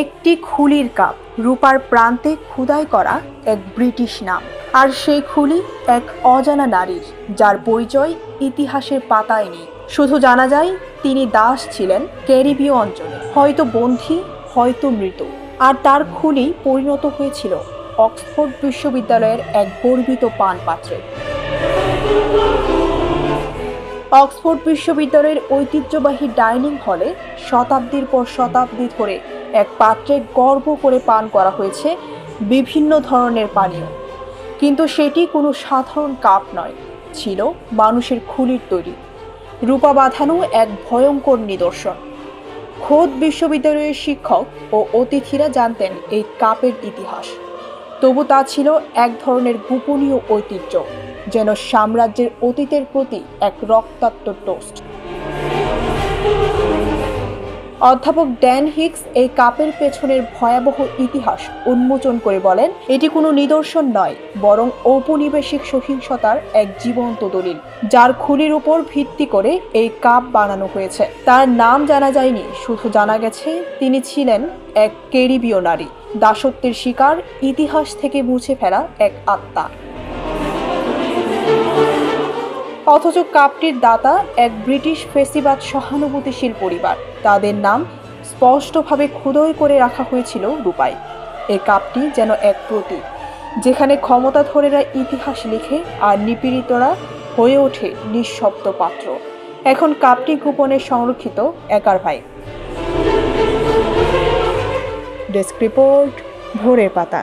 একটি খুলির কাপ, রূপার প্রান্তে খোদাই করা এক ব্রিটিশ নাম। আর সেই খুলি এক অজানা নারীর, যার পরিচয় ইতিহাসের পাতায় নেই। শুধু জানা যায় তিনি দাস ছিলেন ক্যারিবীয় অঞ্চলে, হয়তো বন্দী, হয়তো মৃত। আর তার খুলি পরিণত হয়েছিল অক্সফোর্ড বিশ্ববিদ্যালয়ের এক গর্বিত পানপাত্রে। অক্সফোর্ড বিশ্ববিদ্যালয়ের ঐতিহ্যবাহী ডাইনিং হলে শতাব্দীর পর শতাব্দী ধরে এক পাত্রে গর্ব করে পান করা হয়েছে বিভিন্ন ধরনের পানীয়। কিন্তু সেটি কোনো সাধারণ কাপ নয়, ছিল মানুষের খুলির তৈরি, রূপা বাঁধানো এক ভয়ঙ্কর নিদর্শন। খোদ বিশ্ববিদ্যালয়ের শিক্ষক ও অতিথিরা জানতেন এই কাপের ইতিহাস, তবু তা ছিল এক ধরনের গোপনীয় ঐতিহ্য, যেন সাম্রাজ্যের অতীতের প্রতি এক রক্তাক্ত টোস্ট। অধ্যাপক ড্যান হিক্স এই কাপের পেছনের ভয়াবহ ইতিহাস উন্মোচন করে বলেন, এটি কোনো নিদর্শন নয়, বরং ঔপনিবেশিক সহিংসতার এক জীবন্ত দলিল, যার খুলির উপর ভিত্তি করে এই কাপ বানানো হয়েছে। তার নাম জানা যায়নি, শুধু জানা গেছে তিনি ছিলেন এক ক্যারিবীয় নারী, দাসত্বের শিকার, ইতিহাস থেকে মুছে ফেলা এক আত্মা। অথচ কাপটির দাতা এক ব্রিটিশ ফেসিবাদ সহানুভূতিশীল পরিবার। তাদের নাম স্পষ্টভাবে খোদাই করে রাখা হয়েছিল রূপায়। এই কাপটি যেন এক প্রতীক, যেখানে ক্ষমতাধরেরা ইতিহাস লিখে আর নিপীড়িতরা হয়ে ওঠে নিঃশব্দ পাত্র। এখন কাপটি গোপনে সংরক্ষিত একার ভাই। ডেস্ক রিপোর্ট, ভোরের পাতা।